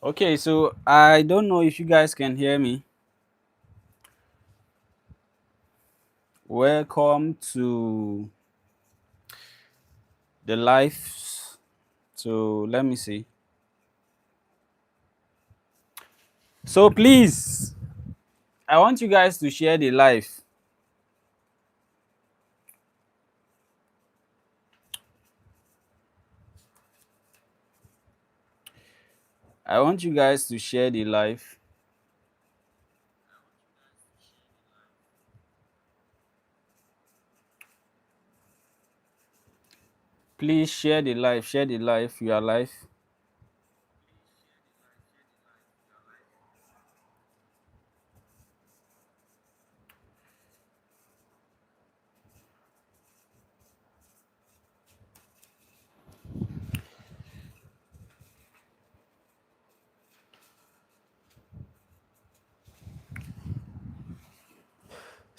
Okay, so I don't know if you guys can hear me. Welcome to the live. So let me see. So please, I want you guys to share the live. I want you guys to share the live. Please share the live. Share the live. You are live.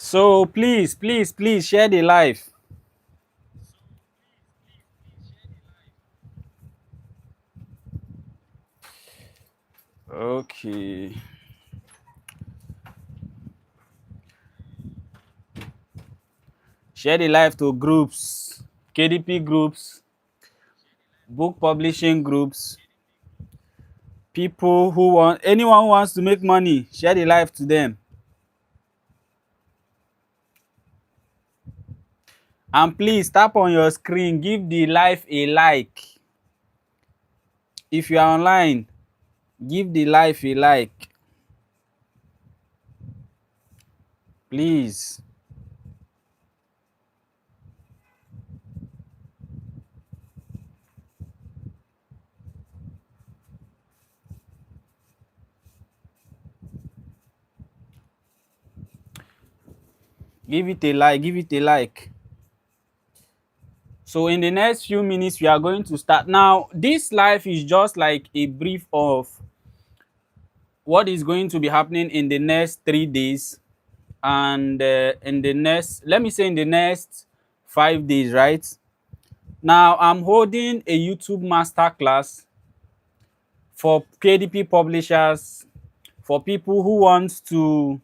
So please share the live. Okay. Share the live to groups, KDP groups, book publishing groups, people who want anyone who wants to make money. Share the live to them. And please tap on your screen, give the live a like. If you are online, give the live a like. Please. Give it a like, give it a like. So in the next few minutes, we are going to start. Now, this live is just like a brief of what is going to be happening in the next 3 days and in the next, let me say in the next 5 days, right? Now, I'm holding a YouTube masterclass for KDP publishers, for people who wants to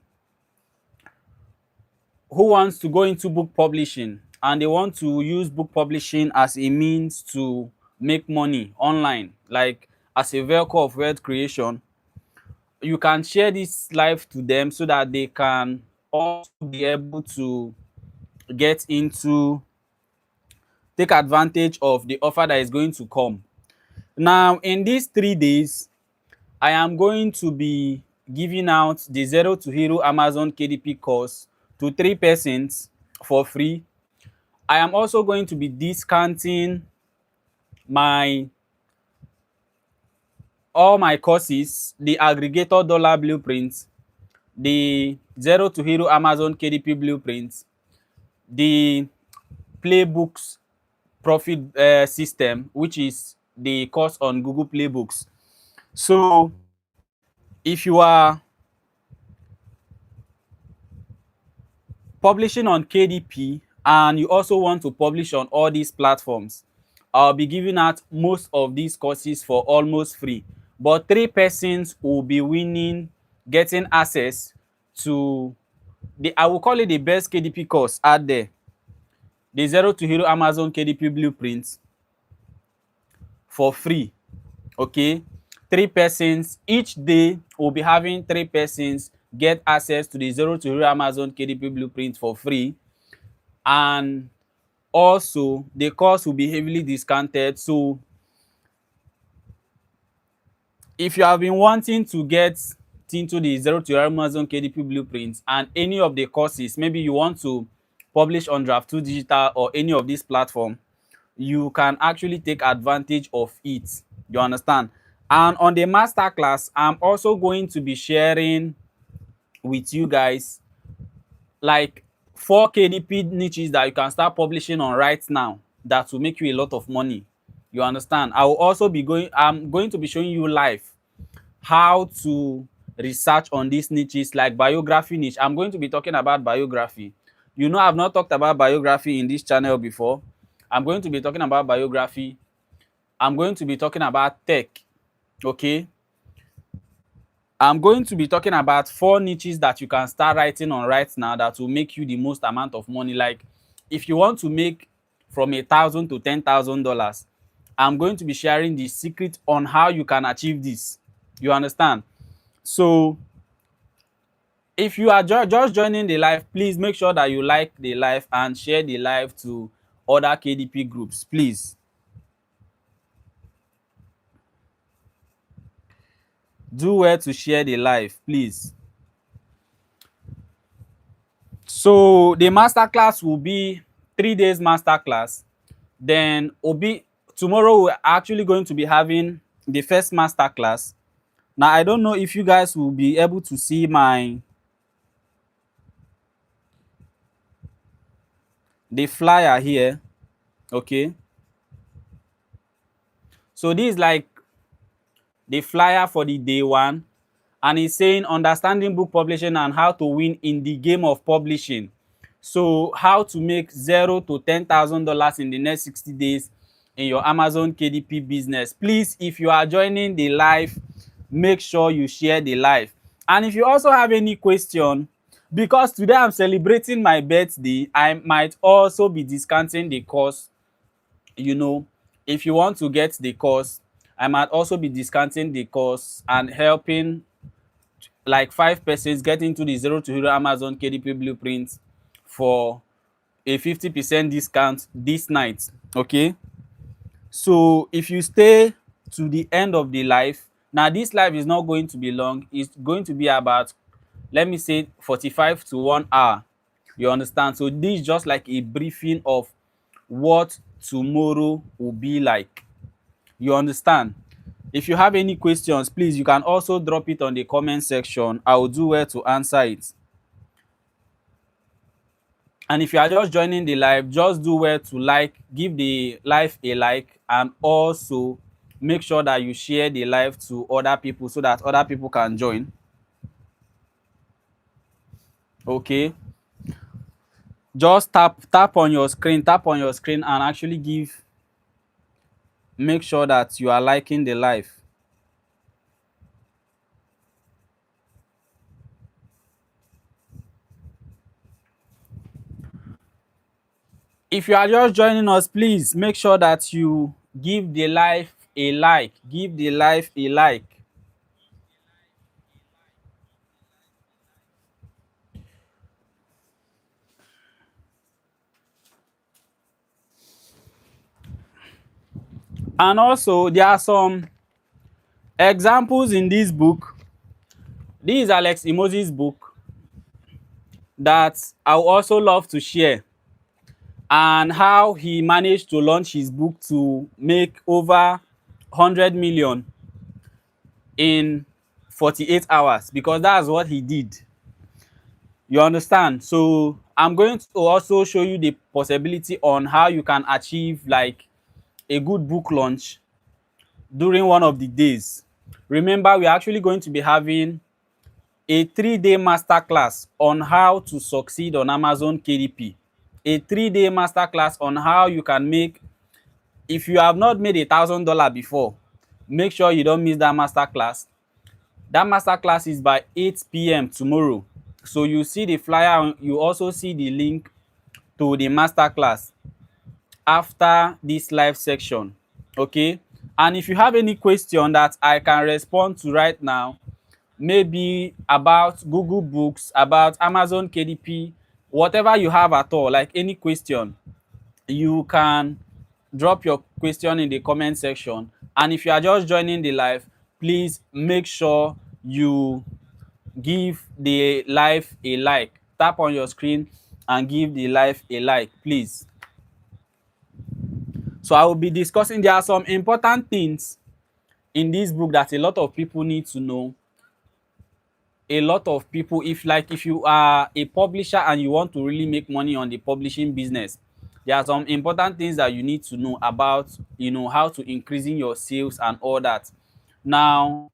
go into book publishing and they want to use book publishing as a means to make money online, like as a vehicle of wealth creation. You can share this live to them so that they can also be able to get into take advantage of the offer that is going to come. Now, in these 3 days, I am going to be giving out the Zero to Hero Amazon KDP course to 3 persons for free. I am also going to be discounting my all my courses, the aggregator dollar blueprints, the Zero to Hero Amazon KDP blueprints, the playbooks profit system, which is the course on Google Playbooks. So if you are publishing on KDP and you also want to publish on all these platforms, I'll be giving out most of these courses for almost free. But 3 persons will be winning, getting access to the, I will call it the best KDP course out there. The Zero to Hero Amazon KDP blueprints for free. Okay. 3 persons each day will be having 3 persons get access to the Zero to Hero Amazon KDP blueprint for free. And also the course will be heavily discounted. So if you have been wanting to get into the Zero to Hero Amazon KDP blueprints and any of the courses, maybe you want to publish on Draft 2 Digital or any of these platforms, you can actually take advantage of it. You understand? And on the masterclass, I'm also going to be sharing with you guys like 4 KDP niches that you can start publishing on right now that will make you a lot of money. You understand? I'm going to be showing you live how to research on these niches, like biography niche. I'm going to be talking about biography. You know, I've not talked about biography in this channel before. I'm going to be talking about biography. I'm going to be talking about tech. Okay. I'm going to be talking about 4 niches that you can start writing on right now that will make you the most amount of money. Like if you want to make from $1,000 to $10,000, I'm going to be sharing the secret on how you can achieve this. You understand? So if you are just joining the live, please make sure that you like the live and share the live to other KDP groups, please. Do well to share the live, please. So the masterclass will be 3 days masterclass. Then tomorrow we're actually going to be having the first masterclass. Now I don't know if you guys will be able to see the flyer here. Okay. So this is like the flyer for the day one, and it's saying understanding book publishing and how to win in the game of publishing. So how to make $0 to $10,000 in the next 60 days in your Amazon KDP business. Please, if you are joining the live, make sure you share the live. And if you also have any question, because today I'm celebrating my birthday, I might also be discounting the course. You know, if you want to get the course, I might also be discounting the course and helping like 5 persons get into the Zero to Hero Amazon KDP blueprint for a 50% discount this night. Okay, so if you stay to the end of the live, now this live is not going to be long, it's going to be about, let me say, 45 to 1 hour. You understand? So this is just like a briefing of what tomorrow will be like. You understand? If you have any questions, please, you can also drop it on the comment section. I will do well to answer it. And if you are just joining the live, just do well to like, give the live a like, and also make sure that you share the live to other people so that other people can join. Okay, just tap on your screen, and actually make sure that you are liking the live. If you are just joining us, please make sure that you give the live a like. Give the live a like. And also, there are some examples in this book. This is Alex Imosi's book that I would also love to share, and how he managed to launch his book to make over 100 million in 48 hours, because that's what he did. You understand? So I'm going to also show you the possibility on how you can achieve like a good book launch during one of the days. Remember, we're actually going to be having a 3-day masterclass on how to succeed on Amazon KDP. A 3-day masterclass on how you can make, if you have not made $1,000 before, make sure you don't miss that masterclass. That masterclass is by 8 p.m. tomorrow. So you see the flyer, you also see the link to the masterclass after this live section. Okay, and if you have any question that I can respond to right now, maybe about Google Books, about Amazon KDP, whatever you have at all, like any question, you can drop your question in the comment section. And if you are just joining the live, please make sure you give the live a like. Tap on your screen and give the live a like, please. So I will be discussing, there are some important things in this book that a lot of people need to know. A lot of people, if you are a publisher and you want to really make money on the publishing business, there are some important things that you need to know about, how to increasing your sales and all that. Now,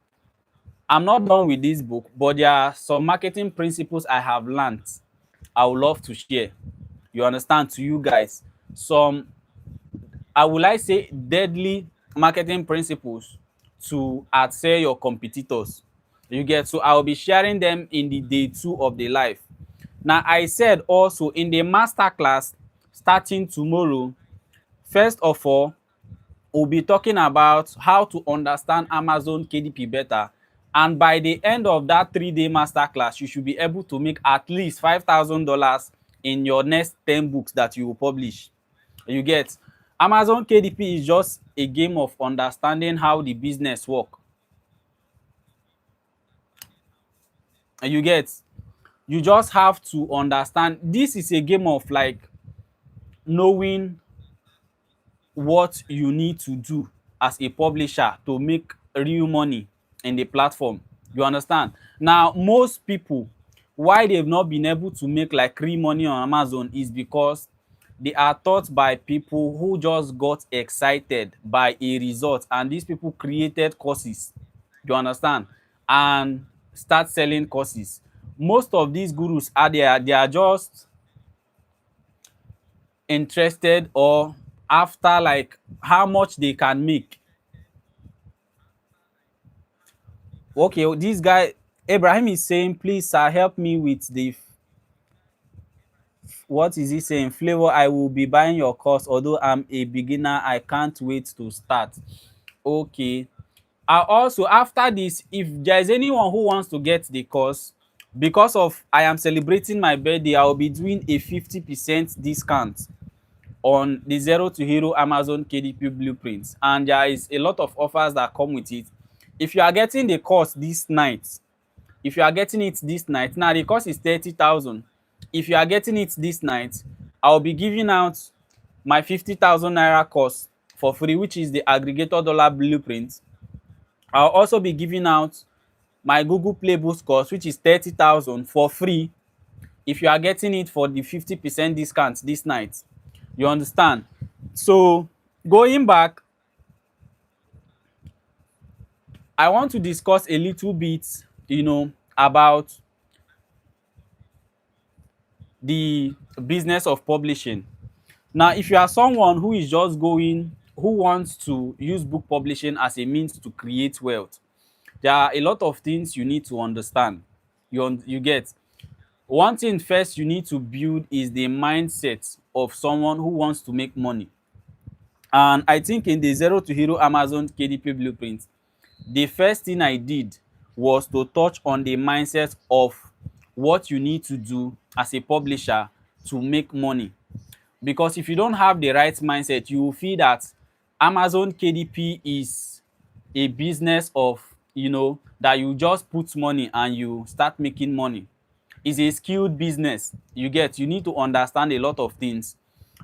I'm not done with this book, but there are some marketing principles I have learned I would love to share, you understand, to you guys. Some, I would like say, deadly marketing principles to outsell your competitors. You get? So I'll be sharing them in the day 2 of the live. Now I said also in the masterclass starting tomorrow, first of all, we'll be talking about how to understand Amazon KDP better. And by the end of that 3-day masterclass, you should be able to make at least $5,000 in your next 10 books that you will publish. You get? Amazon KDP is just a game of understanding how the business work. You get? You just have to understand. This is a game of like knowing what you need to do as a publisher to make real money in the platform. You understand? Now, most people, why they've not been able to make like real money on Amazon is because they are taught by people who just got excited by a result, and these people created courses. You understand? And start selling courses. Most of these gurus are there, they are just interested or after like how much they can make. Okay, this guy Abraham is saying, please sir, help me with the, what is he saying? Flavor, I will be buying your course, although I'm a beginner, I can't wait to start. Okay. Also, after this, if there is anyone who wants to get the course, because of I am celebrating my birthday, I will be doing a 50% discount on the Zero to Hero Amazon KDP blueprints, and there is a lot of offers that come with it. If you are getting the course this night, if you are getting it this night, now the cost is 30,000. If you are getting it this night, I'll be giving out my 50,000 naira course for free, which is the aggregator dollar blueprint. I'll also be giving out my Google Play Boost course, which is 30,000 for free if you are getting it for the 50% discount this night. You understand? So going back, I want to discuss a little bit, about the business of publishing. Now, if you are someone who is just who wants to use book publishing as a means to create wealth, there are a lot of things you need to understand. You get? One thing first you need to build is the mindset of someone who wants to make money. And I think in the Zero to Hero Amazon KDP blueprint, the first thing I did was to touch on the mindset of what you need to do as a publisher to make money. Because if you don't have the right mindset, you will feel that Amazon KDP is a business of, that you just put money and you start making money. It's a skilled business. You need to understand a lot of things.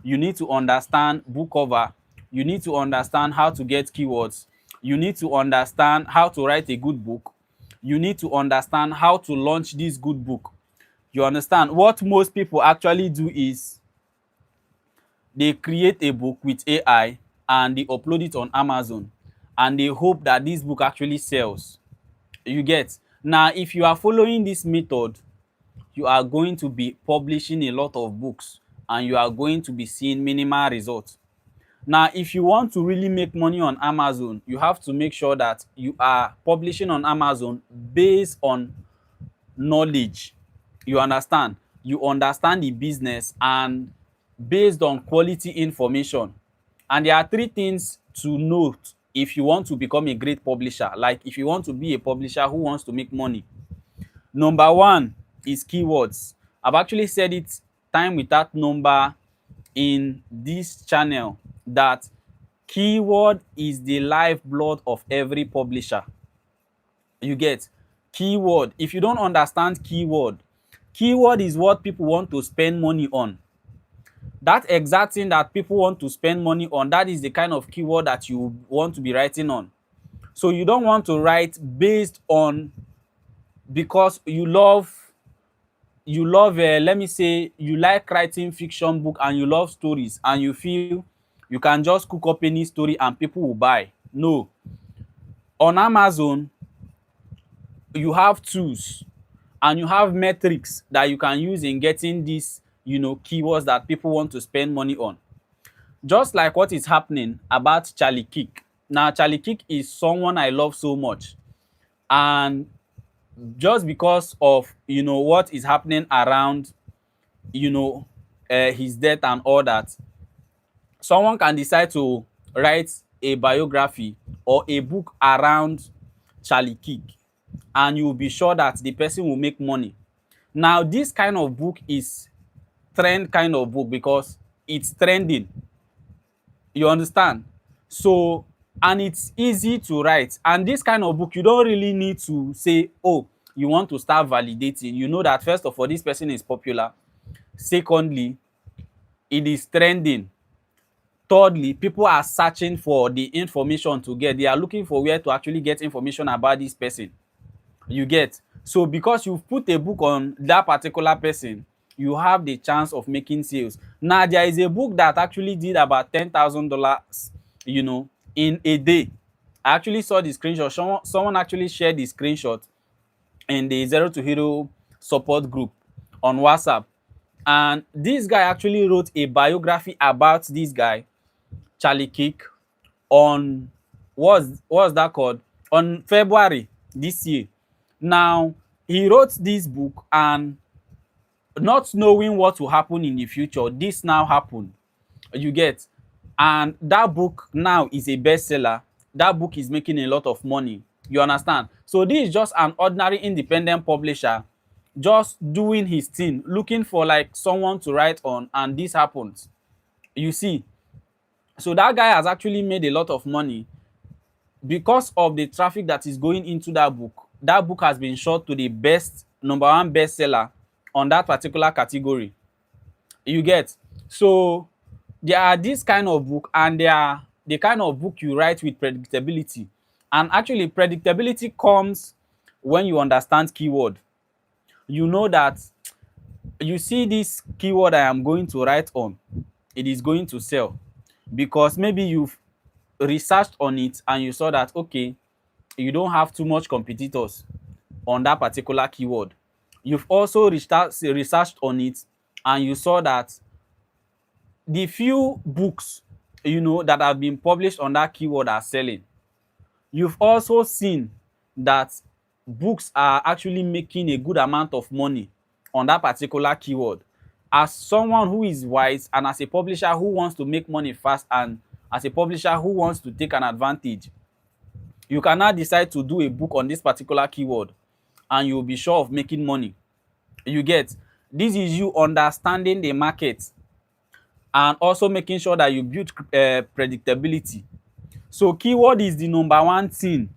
You need to understand book cover. You need to understand how to get keywords. You need to understand how to write a good book. You need to understand how to launch this good book. You understand? What most people actually do is they create a book with AI and they upload it on Amazon and they hope that this book actually sells. You get? Now, if you are following this method, you are going to be publishing a lot of books and you are going to be seeing minimal results. Now, if you want to really make money on Amazon, you have to make sure that you are publishing on Amazon based on knowledge. You understand? You understand the business and based on quality information. And there are 3 things to note if you want to become a great publisher. Like if you want to be a publisher who wants to make money. Number 1 is keywords. I've actually said it time without number in this channel that keyword is the lifeblood of every publisher. You get? Keyword. If you don't understand keyword is what people want to spend money on. That exact thing that people want to spend money on, that is the kind of keyword that you want to be writing on. So you don't want to write based on because you love let me say you like writing fiction book and you love stories and you feel you can just cook up any story and people will buy. No. On Amazon, you have tools and you have metrics that you can use in getting these, keywords that people want to spend money on. Just like what is happening about Charlie Kick. Now, Charlie Kick is someone I love so much. And just because of what is happening around you know his death and all that, someone can decide to write a biography or a book around Charlie Kirk, and you will be sure that the person will make money. Now, this kind of book is trend kind of book because it's trending. You understand? So, and it's easy to write. And this kind of book, you don't really need to say, oh, you want to start validating. You know that first of all, this person is popular. Secondly, it is trending. Thirdly, people are searching for the information to get. They are looking for where to actually get information about this person. You get? So because you've put a book on that particular person, you have the chance of making sales. Now, there is a book that actually did about $10,000, in a day. I actually saw the screenshot. Someone actually shared the screenshot in the Zero to Hero support group on WhatsApp. And this guy actually wrote a biography about this guy, Charlie Kirk, on what's that called? On February this year. Now, he wrote this book, and not knowing what will happen in the future, this now happened. You get? And that book now is a bestseller. That book is making a lot of money. You understand? So this is just an ordinary independent publisher just doing his thing, looking for like someone to write on, and this happens. You see? So that guy has actually made a lot of money because of the traffic that is going into that book. That book has been shot to the best number one bestseller on that particular category. You get? So there are this kind of book, and they are the kind of book you write with predictability. And actually, predictability comes when you understand keyword. You know that you see this keyword I am going to write on, it is going to sell because maybe you've researched on it and you saw that, okay, you don't have too much competitors on that particular keyword. You've also researched on it and you saw that the few books that have been published on that keyword are selling. You've also seen that books are actually making a good amount of money on that particular keyword. As someone who is wise and as a publisher who wants to make money fast, and as a publisher who wants to take an advantage, you can now decide to do a book on this particular keyword and you'll be sure of making money. You get? This is you understanding the market and also making sure that you build predictability. So keyword is the number one thing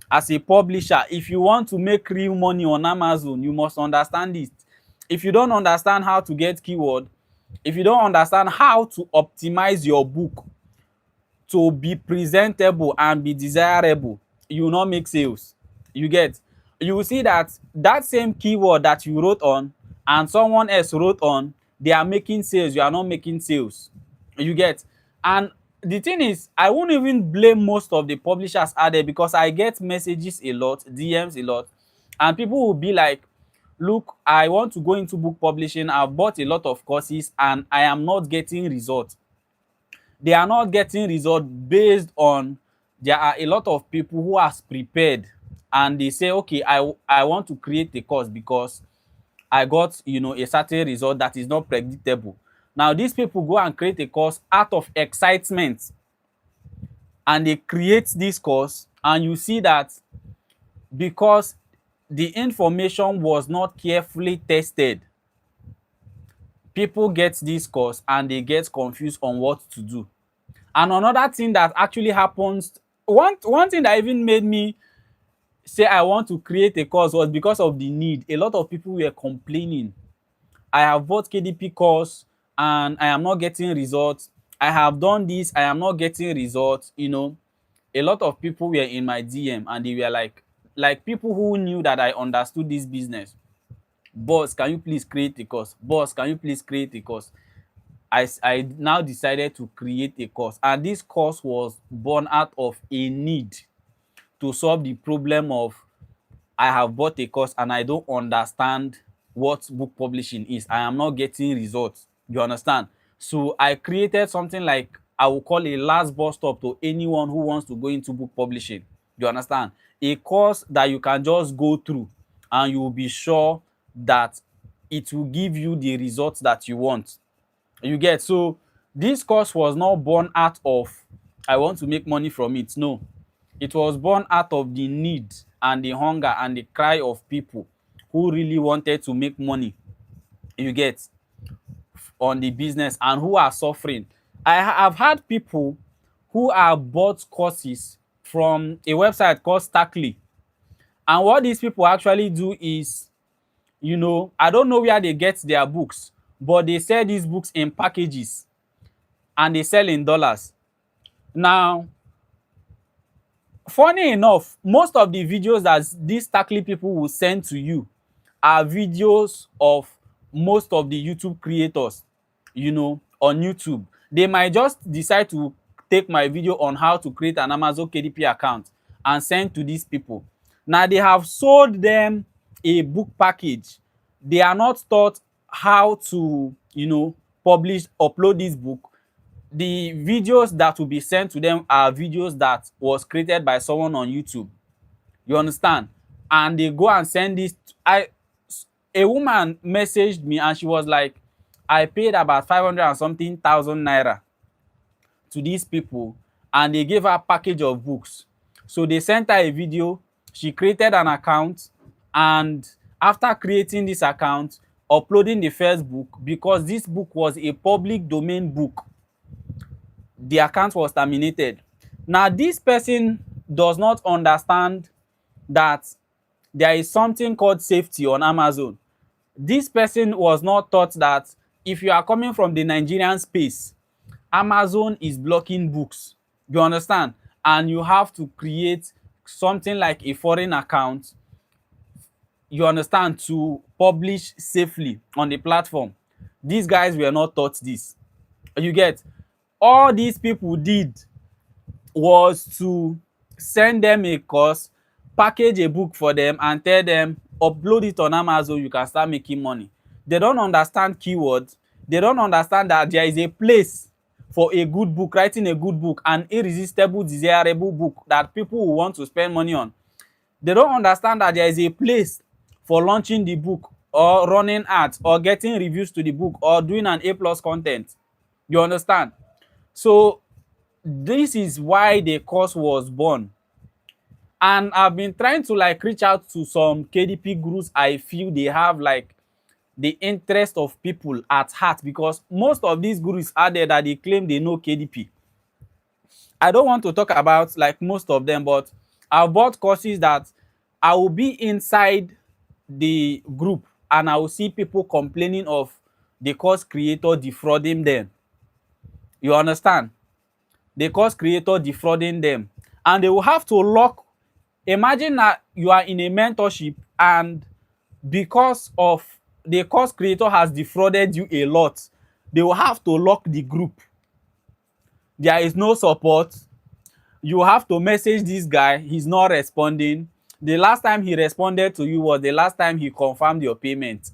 as a publisher. If you want to make real money on Amazon, you must understand it. If you don't understand how to get keyword, if you don't understand how to optimize your book to be presentable and be desirable, you will not make sales. You get? You will see that that same keyword that you wrote on and someone else wrote on, they are making sales, you are not making sales. You get? And the thing is, I won't even blame most of the publishers out there because I get messages a lot, DMs a lot, and people will be like, look, I want to go into book publishing, I've bought a lot of courses and I am not getting results. They are not getting results based on there are a lot of people who are prepared and they say, okay, I want to create a course because I got a certain result that is not predictable. Now these people go and create a course out of excitement and they create this course, and you see that because the information was not carefully tested, people get this course and they get confused on what to do. And another thing that actually happens, one thing that even made me say I want to create a course was because of the need. A lot of people were complaining. I have bought KDP course and I am not getting results. I have done this, I am not getting results. A lot of people were in my DM and they were like people who knew that I understood this business. Boss, can you please create a course? Boss, can you please create a course? I now decided to create a course, and this course was born out of a need to solve the problem of I have bought a course and I don't understand what book publishing is. I am not getting results. You understand? So I created something like I will call a last bus stop to anyone who wants to go into book publishing. You understand? A course that you can just go through and you will be sure that it will give you the results that you want. You get? So this course was not born out of I want to make money from it. No, it was born out of the need and the hunger and the cry of people who really wanted to make money. You get? On the business and who are suffering. Have had people who have bought courses from a website called Stackly. And what these people actually do is, I don't know where they get their books, but they sell these books in packages and they sell in dollars. Now, funny enough, most of the videos that these Stackly people will send to you are videos of most of the YouTube creators, on YouTube. They might just decide to take my video on how to create an Amazon KDP account and send to these people. Now they have sold them a book package. They are not taught how to, upload this book. The videos that will be sent to them are videos that was created by someone on YouTube. You understand? And they go and send this. A woman messaged me and she was like, I paid about 500 and something thousand naira to these people and they gave her a package of books. So they sent her a video. She created an account, and after creating this account, uploading the first book, because this book was a public domain book, the account was terminated. Now this person does not understand that there is something called safety on Amazon. This person was not taught that if you are coming from the Nigerian space, Amazon is blocking books. You understand? And you have to create something like a foreign account, you understand, to publish safely on the platform. These guys were not taught this. You get? All these people did was to send them a course, package a book for them, and tell them, upload it on Amazon, you can start making money. They don't understand keywords. They don't understand that there is a place for a good book, writing a good book, an irresistible, desirable book that people will want to spend money on. They don't understand that there is a place for launching the book or running ads or getting reviews to the book or doing an A+ content. You understand? So this is why the course was born. And I've been trying to reach out to some KDP gurus. I feel they have the interest of people at heart, because most of these gurus are there that they claim they know KDP. I don't want to talk about most of them, but I've bought courses that I will be inside the group and I will see people complaining of the course creator defrauding them. You understand? The course creator defrauding them. And they will have to lock. Imagine that you are in a mentorship and because of the course creator has defrauded you a lot, they will have to lock the group. There is no support. You have to message this guy. He's not responding. The last time he responded to you was the last time he confirmed your payment.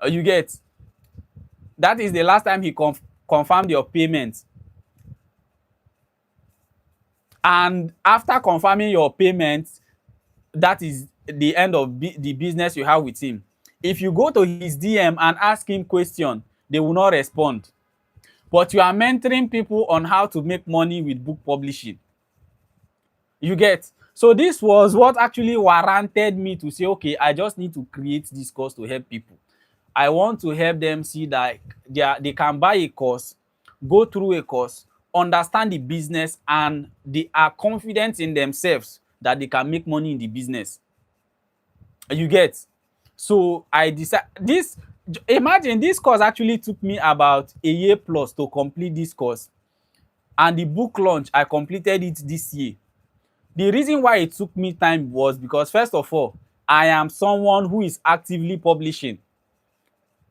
You get? That is the last time he confirmed your payment. And after confirming your payment, that is the end of the business you have with him. If you go to his DM and ask him question, they will not respond. But you are mentoring people on how to make money with book publishing. You get? So this was what actually warranted me to say, okay, I just need to create this course to help people. I want to help them see that they can buy a course, go through a course, understand the business, and they are confident in themselves that they can make money in the business. You get? So I decided this. Imagine this course actually took me about a year plus to complete this course, and the book launch I completed it this year. The reason why it took me time was because, first of all, I am someone who is actively publishing.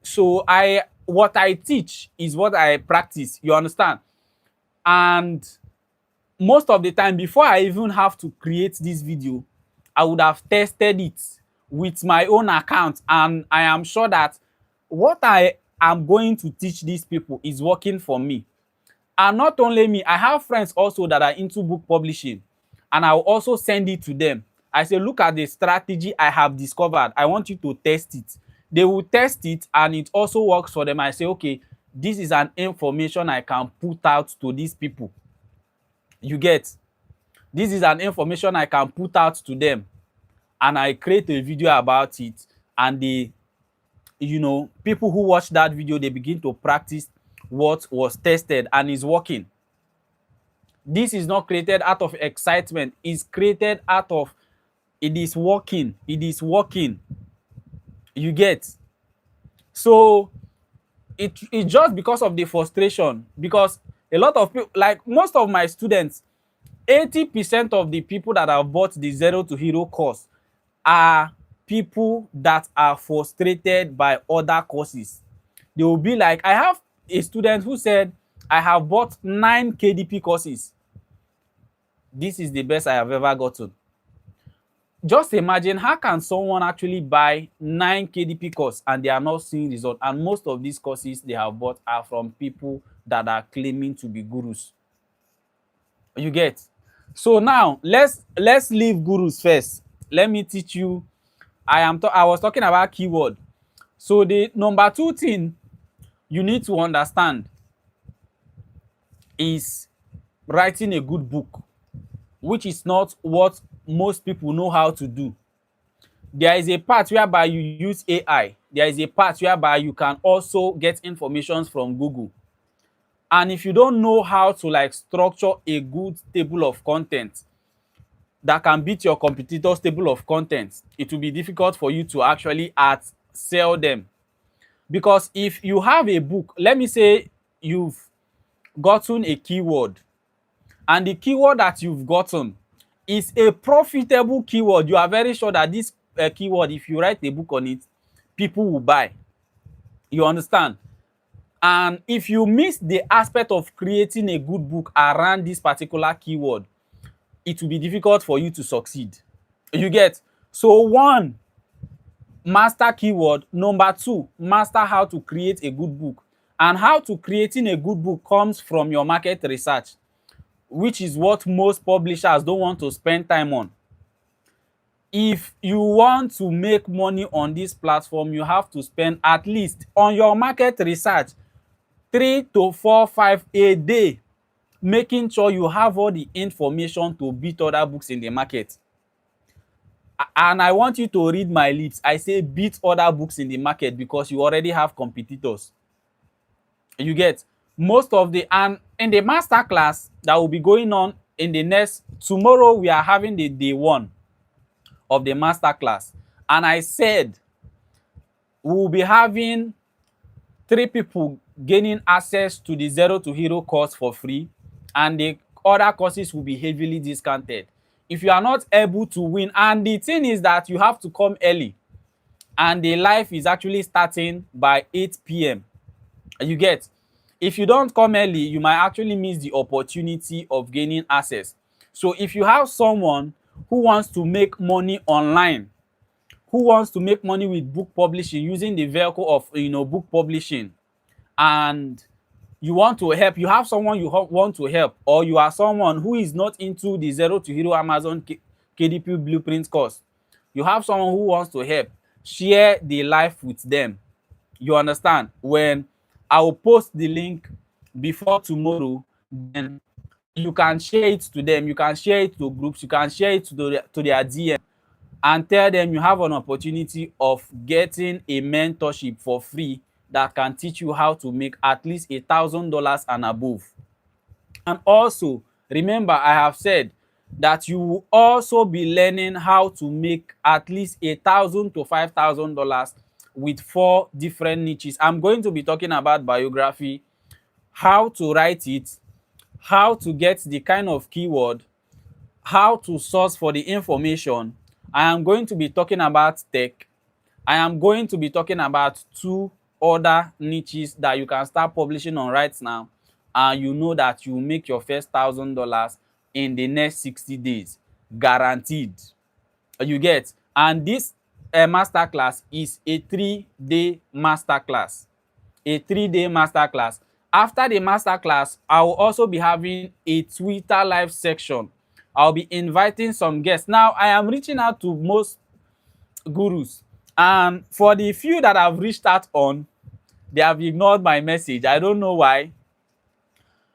So what I teach is what I practice. You understand? And most of the time, before I even have to create this video, I would have tested it with my own account, and I am sure that what I am going to teach these people is working for me. And not only me, I have friends also that are into book publishing, and I will also send it to them I say, look at the strategy I have discovered. I want you to test it. They will test it and it also works for them. I say, okay, this is an information I can put out to these people. You get? This is an information I can put out to them. And I create a video about it. And they, people who watch that video, they begin to practice what was tested and is working. This is not created out of excitement. It's created out of it is working. It is working. You get? So it's just because of the frustration. Because a lot of people, like most of my students, 80% of the people that have bought the Zero to Hero course are people that are frustrated by other courses. They will be like, I have a student who said, I have bought 9 KDP courses. This is the best I have ever gotten. Just imagine, how can someone actually buy 9 KDP courses and they are not seeing results? And most of these courses they have bought are from people that are claiming to be gurus. You get? So now let's leave gurus first. Let me teach you. I was talking about keyword. So the number 2 thing you need to understand is writing a good book, which is not what most people know how to do. There is a part whereby you use AI. There is a part whereby you can also get information from Google. And if you don't know how to structure a good table of content that can beat your competitor's table of content, it will be difficult for you to actually sell them. Because if you have a book, let me say you've gotten a keyword, and the keyword that you've gotten is a profitable keyword, you are very sure that this keyword, if you write a book on it, people will buy. You understand? And if you miss the aspect of creating a good book around this particular keyword, it will be difficult for you to succeed. You get? So 1, master keyword. Number 2, master how to create a good book. And how to creating a good book comes from your market research, which is what most publishers don't want to spend time on. If you want to make money on this platform, you have to spend at least on your market research 3 to 4, 5 a day, making sure you have all the information to beat other books in the market. And I want you to read my lips. I say beat other books in the market because you already have competitors. You get? And in the masterclass that will be going on in the tomorrow, we are having the day 1 of the masterclass. And I said we will be having 3 people gaining access to the Zero to Hero course for free, and the other courses will be heavily discounted. If you are not able to win, and the thing is that you have to come early, and the live is actually starting by 8 p.m. You get? If you don't come early, you might actually miss the opportunity of gaining access. So if you have someone who wants to make money online, who wants to make money with book publishing using the vehicle of book publishing, and you want to help, you have someone you want to help, or you are someone who is not into the Zero to Hero Amazon KDP Blueprint course, you have someone who wants to help, share the live with them. You understand? When I will post the link before tomorrow, then you can share it to them, you can share it to groups, you can share it to their DM, and tell them you have an opportunity of getting a mentorship for free that can teach you how to make at least $1,000 and above. And also, remember, I have said that you will also be learning how to make at least $1,000 to $5,000 with 4 different niches. I'm going to be talking about biography, how to write it, how to get the kind of keyword, how to source for the information. I am going to be talking about tech. I am going to be talking about 2 other niches that you can start publishing on right now, and you know that you will make your first $1,000 in the next 60 days, guaranteed. You get? And this masterclass is a 3-day masterclass. A 3-day masterclass. After the masterclass, I will also be having a Twitter live section I'll be inviting some guests. Now, I am reaching out to most gurus, and for the few that I've reached out on, they have ignored my message. I don't know why,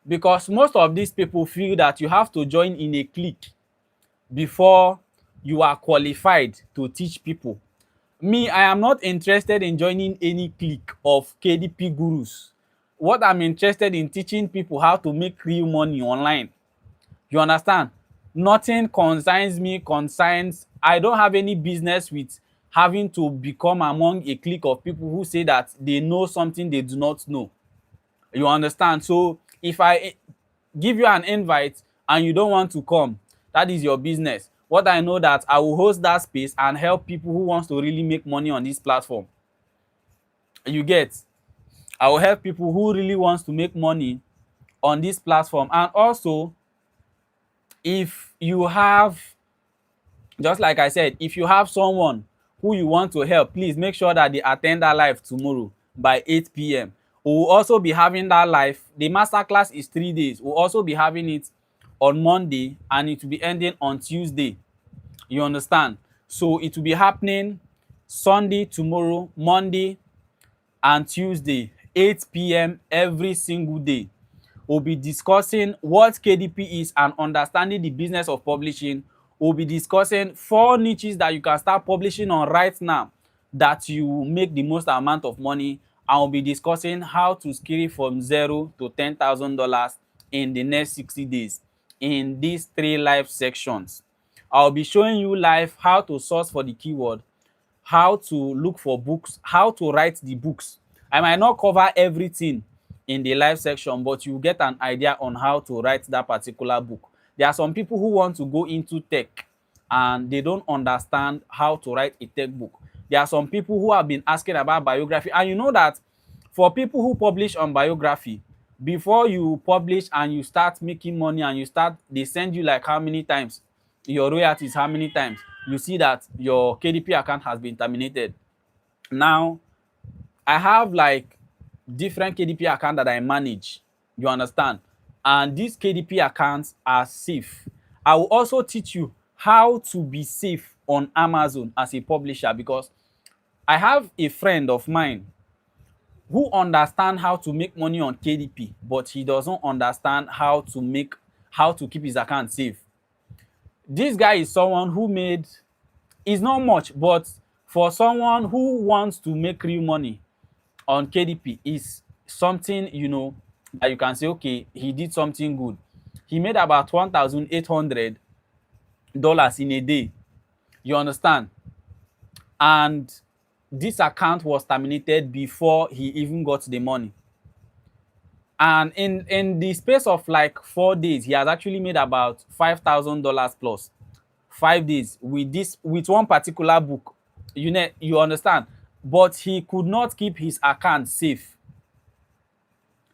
because most of these people feel that you have to join in a clique before you are qualified to teach people. Me, I am not interested in joining any clique of KDP gurus. What I'm interested in teaching people how to make real money online. You understand? Nothing concerns me, concerns, I don't have any business with having to become among a clique of people who say that they know something they do not know. You understand? So if I give you an invite and you don't want to come, that is your business. What I know that I will host that space and help people who wants to really make money on this platform. You get? I will help people who really wants to make money on this platform. And also, if you have, just like I said, if you have someone who you want to help, please make sure that they attend that live tomorrow by 8 p.m. We will also be having that live. The masterclass is 3 days. We'll also be having it on Monday and it will be ending on Tuesday. You understand? So it will be happening Sunday, tomorrow, Monday, and Tuesday, 8 p.m. every single day. We'll be discussing what KDP is and understanding the business of publishing. We'll be discussing 4 niches that you can start publishing on right now that you make the most amount of money. And we'll be discussing how to scale from $0 to $10,000 in the next 60 days in these 3 live sections. I'll be showing you live how to source for the keyword, how to look for books, how to write the books. I might not cover everything in the live section, but you get an idea on how to write that particular book. There are some people who want to go into tech and they don't understand how to write a tech book. There are some people who have been asking about biography, and you know that for people who publish on biography, before you publish and you start making money and they send you like how many times your royalties, how many times you see that your KDP account has been terminated. Now, I have like different KDP accounts that I manage. You understand? And these KDP accounts are safe. I will also teach you how to be safe on Amazon as a publisher, because I have a friend of mine who understands how to make money on KDP, but he doesn't understand how to keep his account safe. This guy is someone who made, it's not much, but for someone who wants to make real money on KDP is something, that you can say, okay, he did something good. He made about $1,800 in a day. You understand? And this account was terminated before he even got the money. And in the space of like 4 days, he has actually made about $5,000 plus. 5 days with one particular book. You understand? But he could not keep his account safe.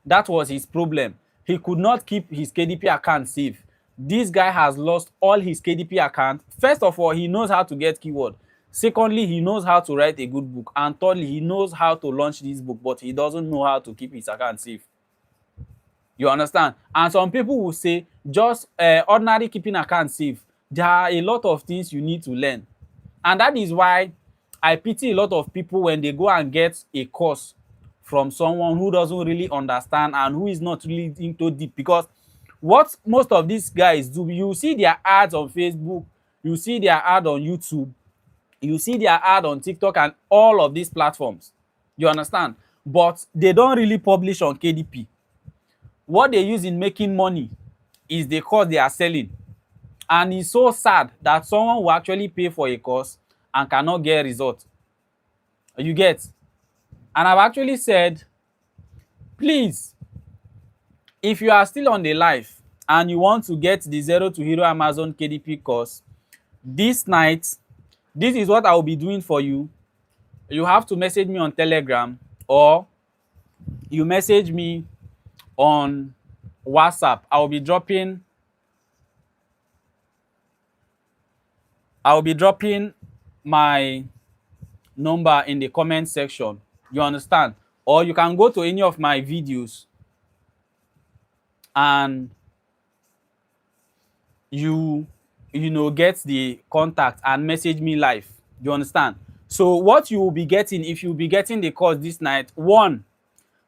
That was his problem. He could not keep his KDP account safe. This guy has lost all his KDP account. First of all, he knows how to get keyword. Secondly, he knows how to write a good book. And thirdly, he knows how to launch this book, but he doesn't know how to keep his account safe. You understand? And some people will say, just ordinary keeping account safe. There are a lot of things you need to learn. And that is why I pity a lot of people when they go and get a course from someone who doesn't really understand and who is not really into deep. Because what most of these guys do, you see their ads on Facebook, you see their ad on YouTube, you see their ad on TikTok and all of these platforms. You understand? But they don't really publish on KDP. What they use in making money is the course they are selling. And it's so sad that someone will actually pay for a course and cannot get results. You get? And I've actually said, please, if you are still on the live and you want to get the Zero to Hero Amazon KDP course, this night, this is what I will be doing for you. You have to message me on Telegram, or you message me on WhatsApp. I will be dropping my number in the comment section. You understand? Or you can go to any of my videos and you get the contact and message me live. You understand? So what you will be getting, if you be getting the course this night, one,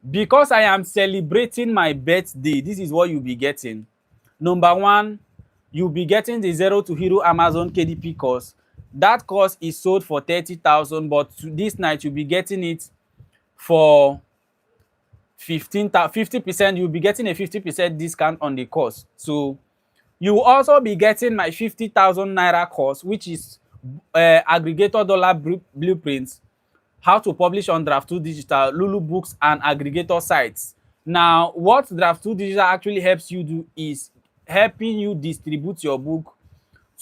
because I am celebrating my birthday, this is what you'll be getting. Number one, you'll be getting the Zero to Hero Amazon KDP course. That course is sold for 30,000, but this night you'll be getting it for 50%. You'll be getting a 50% discount on the course. So you will also be getting my 50,000 naira course, which is aggregator dollar blueprints, how to publish on Draft 2 Digital, Lulu Books, and aggregator sites. Now, what Draft 2 Digital actually helps you do is helping you distribute your book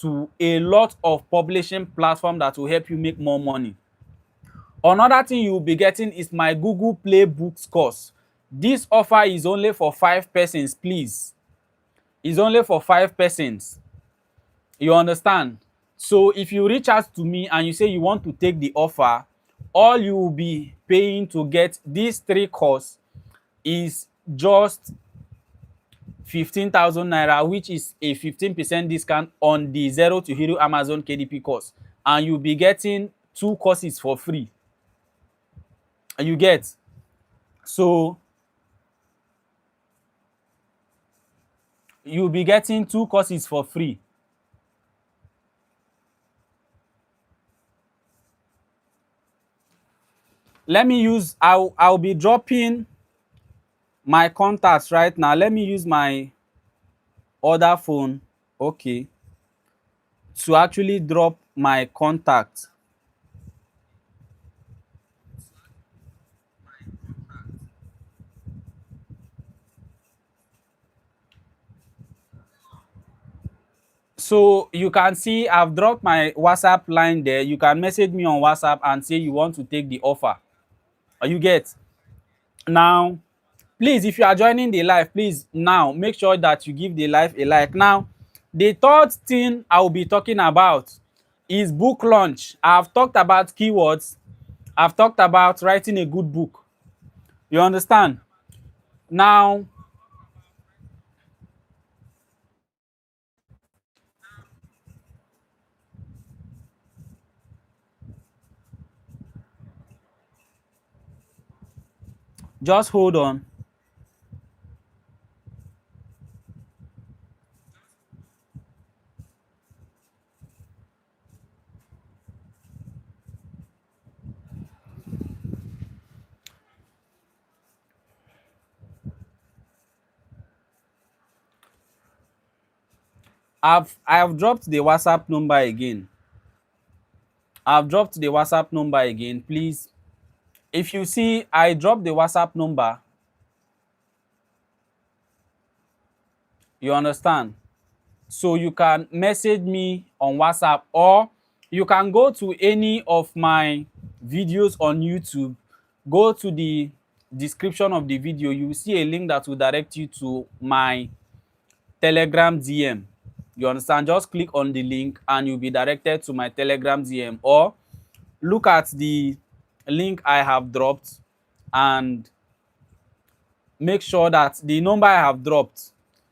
to a lot of publishing platforms that will help you make more money. Another thing you will be getting is my Google Play Books course. This offer is only for 5 persons, please. It's only for 5 persons. You understand? So if you reach out to me and you say you want to take the offer, all you will be paying to get these 3 courses is just 15,000 naira, which is a 15% discount on the Zero to Hero Amazon KDP course. And you'll be getting 2 courses for free. You get? So you'll be getting 2 courses for free. Let me use, I'll be dropping my contacts right now. Let me use my other phone, okay, to actually drop my contact. So you can see I've dropped my WhatsApp line there. You can message me on WhatsApp and say you want to take the offer. You get? Now, please, if you are joining the live, please now make sure that you give the live a like. Now, the third thing I will be talking about is book launch. I've talked about keywords. I've talked about writing a good book. You understand? Now, just hold on. I have dropped the WhatsApp number again. I've dropped the WhatsApp number again. Please, if you see I dropped the WhatsApp number, you understand? So you can message me on WhatsApp, or you can go to any of my videos on YouTube. Go to the description of the video. You will see a link that will direct you to my Telegram DM. You understand? Just click on the link and you'll be directed to my Telegram DM, or look at the link I have dropped and make sure that the number I have dropped,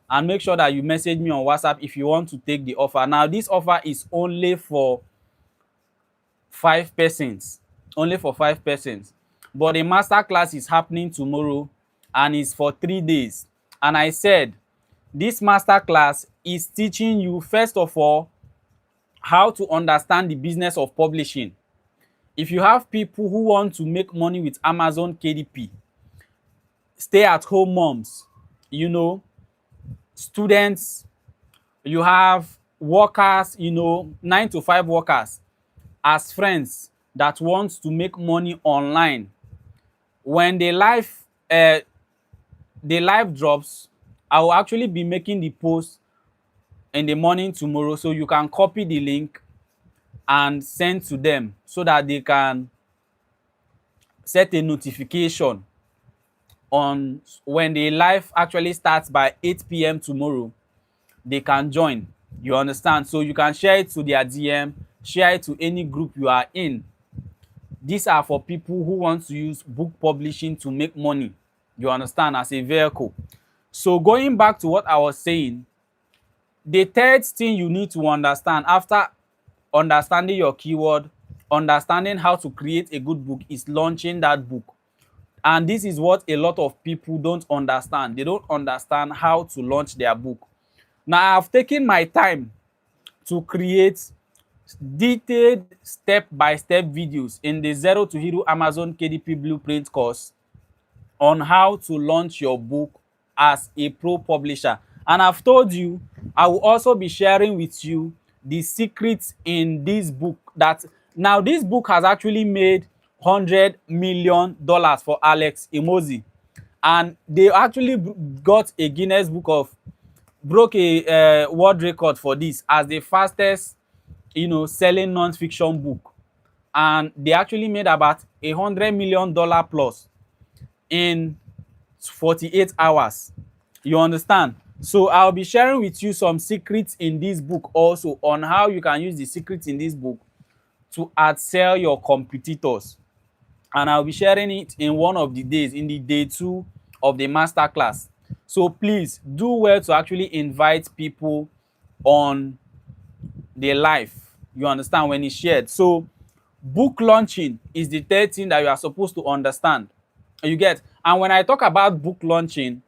and make sure that you message me on WhatsApp if you want to take the offer. Now, this offer is only for 5 persons. Only for 5 persons. But the masterclass is happening tomorrow and it's for 3 days. And I said, this masterclass is teaching you, first of all, how to understand the business of publishing. If you have people who want to make money with Amazon KDP, stay-at-home moms, students, you have workers, 9 to 5 workers as friends that want to make money online. When the live drops, I will actually be making the post in the morning tomorrow, so you can copy the link and send to them so that they can set a notification on when the live actually starts by 8 p.m. tomorrow. They can join. You understand? So you can share it to their DM, share it to any group you are in. These are for people who want to use book publishing to make money. You understand? As a vehicle. So going back to what I was saying, The third thing you need to understand after understanding your keyword, understanding how to create a good book, is launching that book. And this is what a lot of people don't understand. They don't understand how to launch their book. Now, I've taken my time to create detailed step-by-step videos in the Zero to Hero Amazon KDP Blueprint course on how to launch your book as a pro publisher. And I've told you, I will also be sharing with you the secrets in this book. That now this book has actually made $100 million for Alex Emozi, and they actually got a Guinness Book of broke a world record for this as the fastest, selling non-fiction book. And they actually made about $100 million plus in 48 hours. You understand? So I'll be sharing with you some secrets in this book also on how you can use the secrets in this book to outsell your competitors. And I'll be sharing it in one of the days, in the day 2 of the masterclass. So please do well to actually invite people on the live. You understand, when it's shared. So book launching is the third thing that you are supposed to understand. You get? And when I talk about book launching,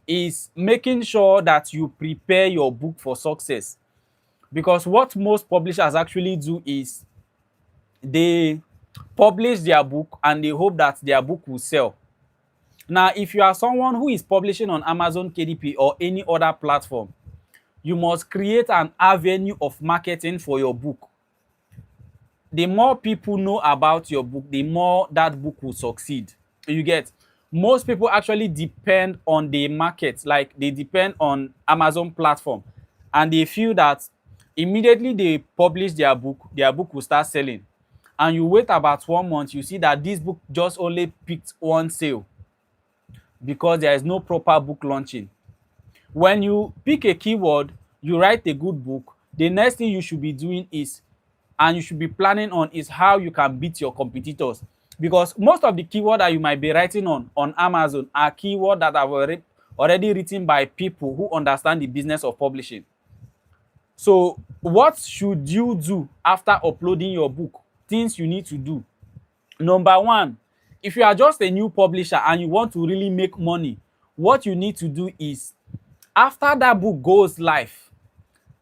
is making sure that you prepare your book for success. Because what most publishers actually do is they publish their book and they hope that their book will sell. Now, if you are someone who is publishing on Amazon KDP or any other platform, you must create an avenue of marketing for your book. The more people know about your book, the more that book will succeed. You get? Most people actually depend on the market, like they depend on Amazon platform, and they feel that immediately they publish their book will start selling. And you wait about 1 month, you see that this book just only picked one sale because there is no proper book launching. When you pick a keyword, you write a good book, the next thing you should be doing is, and you should be planning on, is how you can beat your competitors. Because most of the keyword that you might be writing on Amazon are keywords that are already written by people who understand the business of publishing. So what should you do after uploading your book? Things you need to do. Number one, if you are just a new publisher and you want to really make money, what you need to do is, after that book goes live,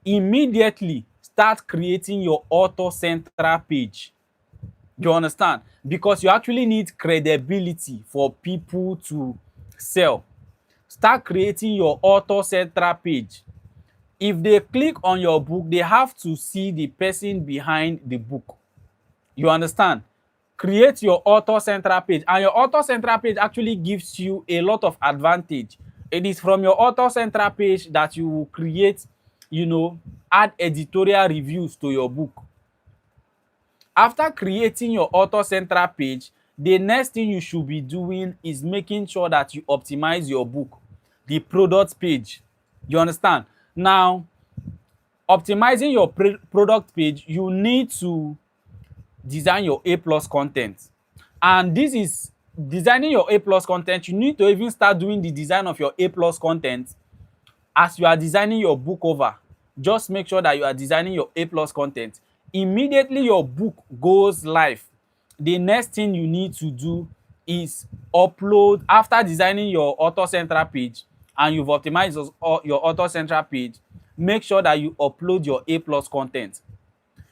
immediately start creating your author central page. You understand? Because you actually need credibility for people to sell. Start creating your author central page. If they click on your book, they have to see the person behind the book. You understand? Create your author central page, and your author central page actually gives you a lot of advantage. It is from your author central page that you will create, add editorial reviews to your book. After creating your author central page, the next thing you should be doing is making sure that you optimize your book, the product page. You understand? Now, optimizing your product page, you need to design your A+ content. And this is designing your A+ content. You need to even start doing the design of your A+ content as you are designing your book over. Just make sure that you are designing your A+ content. Immediately your book goes live, the next thing you need to do is upload. After designing your author central page and you've optimized your author central page, make sure that you upload your A+ content.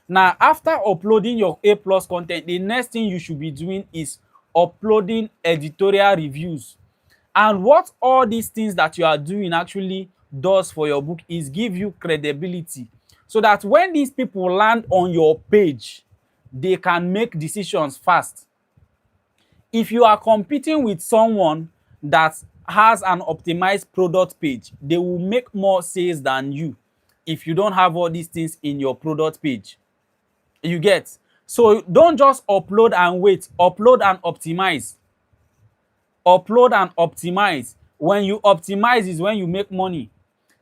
Now, after uploading your A+ content, the next thing you should be doing is uploading editorial reviews. And what all these things that you are doing actually does for your book is give you credibility, so that when these people land on your page, they can make decisions fast. If you are competing with someone that has an optimized product page, they will make more sales than you if you don't have all these things in your product page. You get? So don't just upload and wait. Upload and optimize. Upload and optimize. When you optimize is when you make money.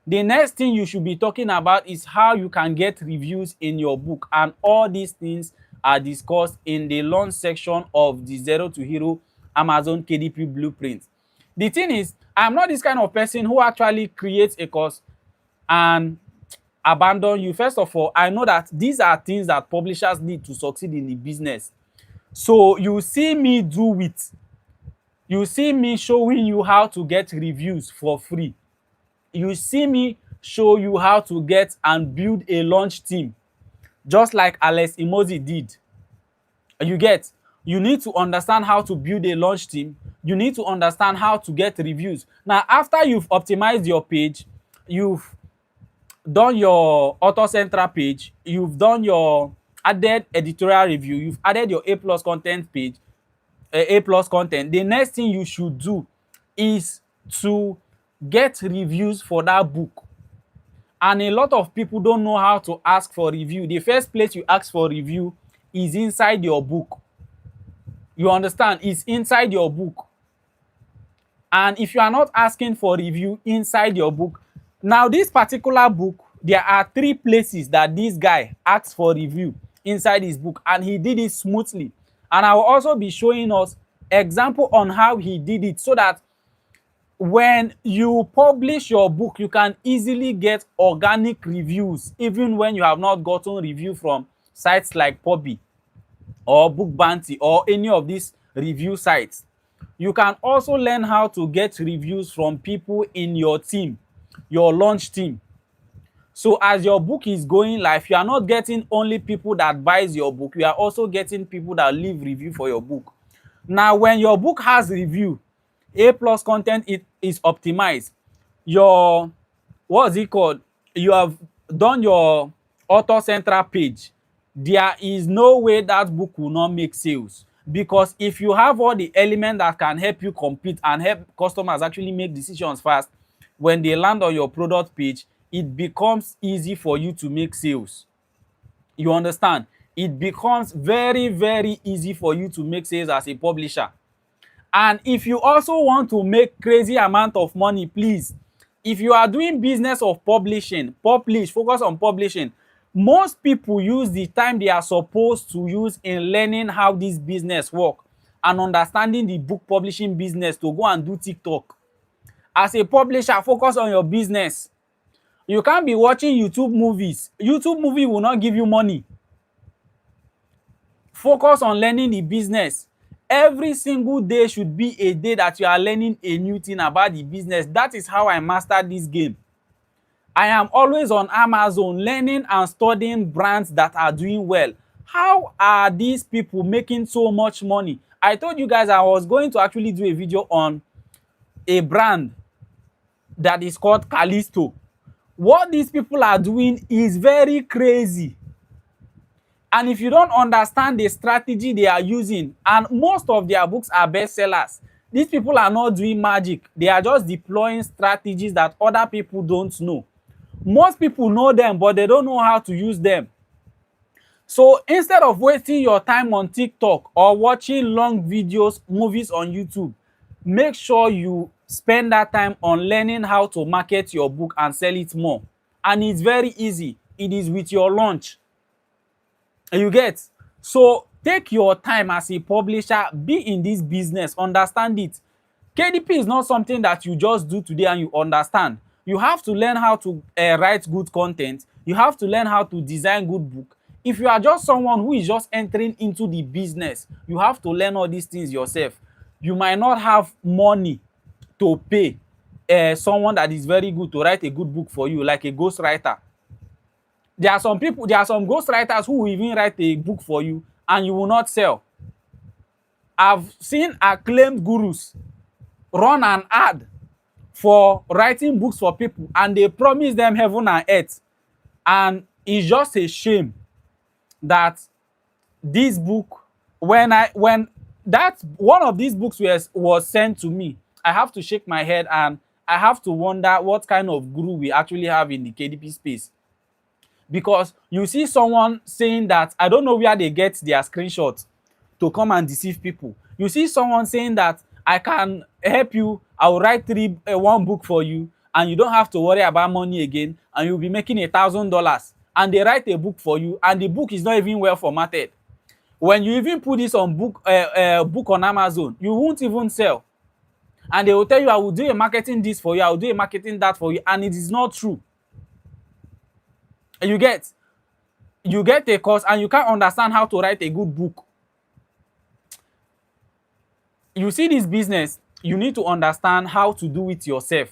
The next thing you should be talking about is how you can get reviews in your book. And all these things are discussed in the launch section of the Zero to Hero Amazon KDP Blueprint. The thing is, I'm not this kind of person who actually creates a course and abandon you. First of all, I know that these are things that publishers need to succeed in the business. So you see me do it. You see me showing you how to get reviews for free. You see me show you how to get and build a launch team, just like Alex Imozi did. You get, you need to understand how to build a launch team. You need to understand how to get reviews. Now, after you've optimized your page, you've done your author central page, you've done your added editorial review, you've added your A plus content page, A plus content. The next thing you should do is to get reviews for that book. And a lot of people don't know how to ask for review. The first place you ask for review is inside your book. You understand? It's inside your book. And if you are not asking for review inside your book, now this particular book, there are 3 places that this guy asked for review inside his book, and he did it smoothly. And I will also be showing us example on how he did it, so that when you publish your book, you can easily get organic reviews, even when you have not gotten review from sites like Pobby or Book Bounty or any of these review sites. You can also learn how to get reviews from people in your team, your launch team. So as your book is going live, you are not getting only people that buys your book, you are also getting people that leave review for your book. Now, when your book has review, A plus content, it is optimized. Your, what's it called? You have done your author central page. There is no way that book will not make sales, because if you have all the elements that can help you compete and help customers actually make decisions fast, when they land on your product page, it becomes easy for you to make sales. You understand? It becomes very, very easy for you to make sales as a publisher. And if you also want to make crazy amount of money, please, if you are doing business of publishing, publish, focus on publishing. Most people use the time they are supposed to use in learning how this business work and understanding the book publishing business to go and do TikTok. As a publisher, focus on your business. You can't be watching YouTube movies. YouTube movie will not give you money. Focus on learning the business. Every single day should be a day that you are learning a new thing about the business. That is how I mastered this game. I am always on Amazon learning and studying brands that are doing well. How are these people making so much money? I told you guys I was going to actually do a video on a brand that is called Callisto. What these people are doing is very crazy. And if you don't understand the strategy they are using, and most of their books are bestsellers, these people are not doing magic. They are just deploying strategies that other people don't know. Most people know them, but they don't know how to use them. So instead of wasting your time on TikTok or watching long videos, movies on YouTube, make sure you spend that time on learning how to market your book and sell it more. And it's very easy. It is with your launch. You get? So take your time as a publisher, be in this business, understand it. KDP is not something that you just do today and you understand. You have to learn how to write good content. You have to learn how to design good book. If you are just someone who is just entering into the business, you have to learn all these things yourself. You might not have money to pay someone that is very good to write a good book for you, like a ghostwriter. There are some people, there are some ghostwriters who will even write a book for you and you will not sell. I've seen acclaimed gurus run an ad for writing books for people and they promise them heaven and earth. And it's just a shame that this book, when that one of these books was sent to me, I have to shake my head and I have to wonder what kind of guru we actually have in the KDP space. Because you see someone saying that, I don't know where they get their screenshots to come and deceive people. You see someone saying that I can help you, I will write one book for you and you don't have to worry about money again and you'll be making $1,000. And they write a book for you and the book is not even well formatted. When you even put this on book on Amazon, you won't even sell. And they will tell you, I will do a marketing this for you, I will do a marketing that for you, and it is not true. You get, you get a course and you can't understand how to write a good book. You see this business, you need to understand how to do it yourself.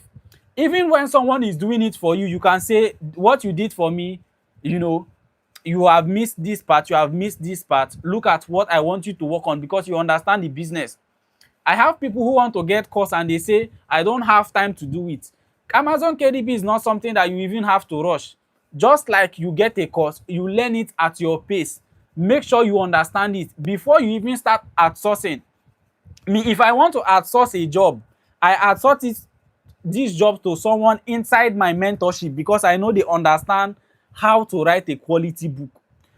Even when someone is doing it for you, you can say, what you did for me, you know, you have missed this part, you have missed this part. Look at what I want you to work on, because you understand the business. I have people who want to get course and they say, I don't have time to do it. Amazon KDP is not something that you even have to rush. Just like you get a course, you learn it at your pace. Make sure you understand it before you even start outsourcing. Me, if I want to outsource a job, I outsource this job to someone inside my mentorship, because I know they understand how to write a quality book.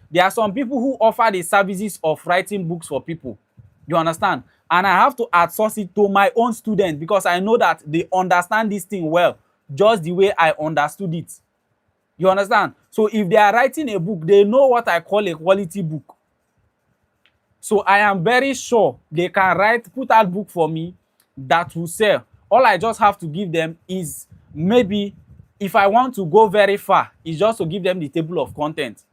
There are some people who offer the services of writing books for people. You understand? And I have to outsource it to my own students, because I know that they understand this thing well, just the way I understood it. You understand? So if they are writing a book, they know what I call a quality book. So I am very sure they can put out book for me that will sell. All I just have to give them is, maybe if I want to go very far, is just to give them the table of content.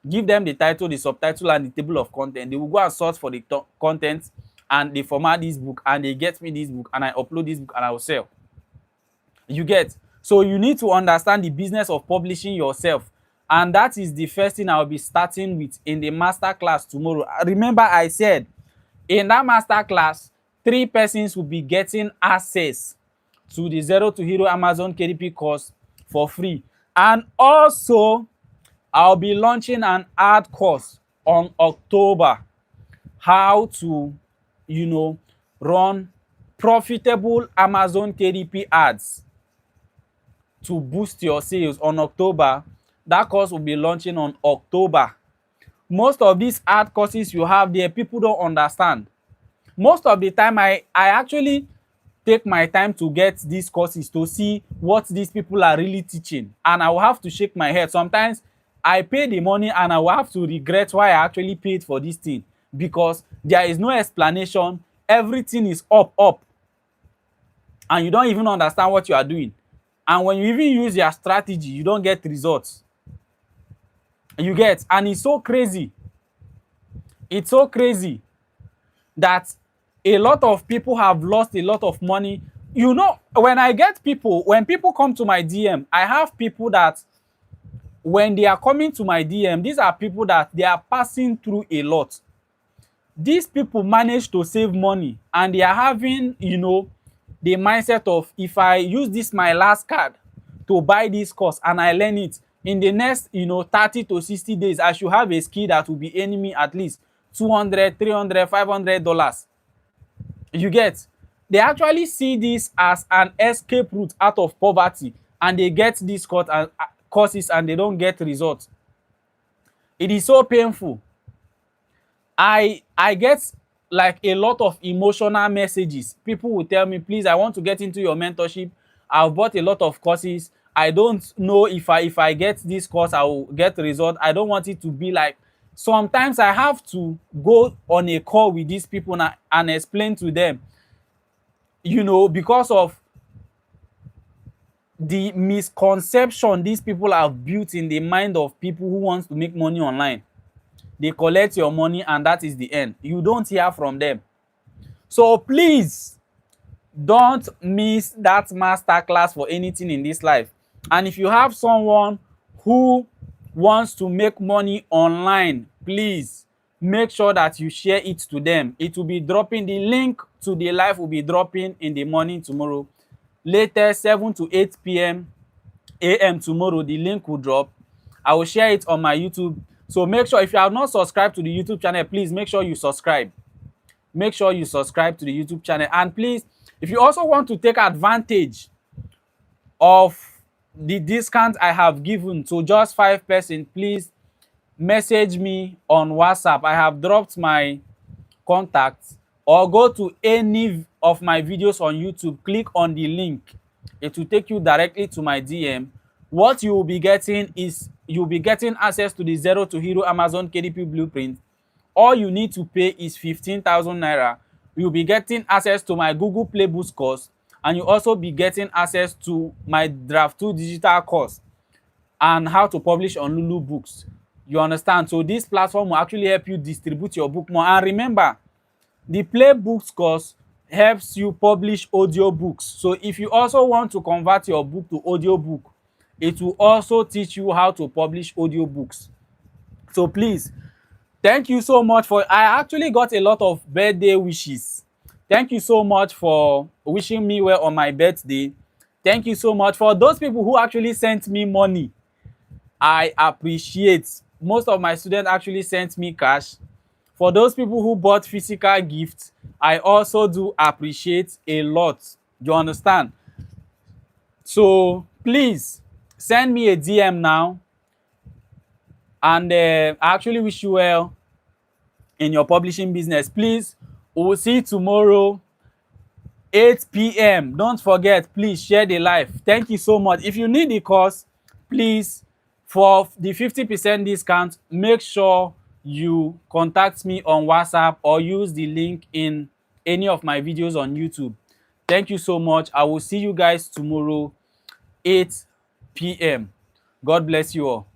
Give them the title, the subtitle, and the table of content. They will go and search for the content, and they format this book, and they get me this book, and I upload this book, and I will sell. You get? So you need to understand the business of publishing yourself. And that is the first thing I'll be starting with in the masterclass tomorrow. Remember, I said in that masterclass, 3 persons will be getting access to the Zero to Hero Amazon KDP course for free. And also, I'll be launching an ad course on October. How to, run profitable Amazon KDP ads to boost your sales on October. That course will be launching on October. Most of these ad courses you have there, people don't understand. Most of the time, I actually take my time to get these courses to see what these people are really teaching. And I will have to shake my head. Sometimes I pay the money and I will have to regret why I actually paid for this thing, because there is no explanation. Everything is up. And you don't even understand what you are doing. And when you even use your strategy, you don't get results. You get? And it's so crazy. It's so crazy that a lot of people have lost a lot of money. When people come to my DM, I have people that when they are coming to my DM, these are people that they are passing through a lot. These people manage to save money, and they are having, the mindset of, if I use this my last card to buy this course and I learn it, in the next 30 to 60 days, I should have a skill that will be earning me at least $200, $300, $500. You get? They actually see this as an escape route out of poverty, and they get these courses and they don't get results. It is so painful. I get like a lot of emotional messages. People will tell me, please, I want to get into your mentorship. I've bought a lot of courses. I don't know if I get this course, I will get result. I don't want it to be like. Sometimes I have to go on a call with these people and explain to them, because of the misconception these people have built in the mind of people who want to make money online. They collect your money and that is the end. You don't hear from them. So please, don't miss that masterclass for anything in this life. And if you have someone who wants to make money online, please make sure that you share it to them. It will be dropping. The link to the live will be dropping in the morning tomorrow. Later, 7 to 8 p.m. a.m. tomorrow, the link will drop. I will share it on my YouTube. So make sure, if you have not subscribed to the YouTube channel, please make sure you subscribe. Make sure you subscribe to the YouTube channel. And please, if you also want to take advantage of the discount I have given to just 5 persons, please message me on WhatsApp. I have dropped my contacts, or go to any of my videos on YouTube, click on the link. It will take you directly to my DM. What you will be getting is, you'll be getting access to the Zero to Hero Amazon KDP blueprint. All you need to pay is 15,000 naira. You'll be getting access to my Google Play Boost course, and you also be getting access to my Draft 2 digital course. and how to publish on Lulu Books. You understand? So this platform will actually help you distribute your book more. And remember, the playbooks course helps you publish audiobooks. So if you also want to convert your book to audiobook, it will also teach you how to publish audiobooks. So please, thank you so much for, I actually got a lot of birthday wishes. Thank you so much for wishing me well on my birthday. Thank you so much for those people who actually sent me money. I appreciate. Most of my students actually sent me cash. For those people who bought physical gifts, I also do appreciate a lot. You understand? So please send me a DM now, and I actually wish you well in your publishing business. Please, we will see you tomorrow, 8 p.m. Don't forget, please share the live. Thank you so much. If you need the course, please, for the 50% discount, make sure you contact me on WhatsApp or use the link in any of my videos on YouTube. Thank you so much. I will see you guys tomorrow, 8 p.m. God bless you all.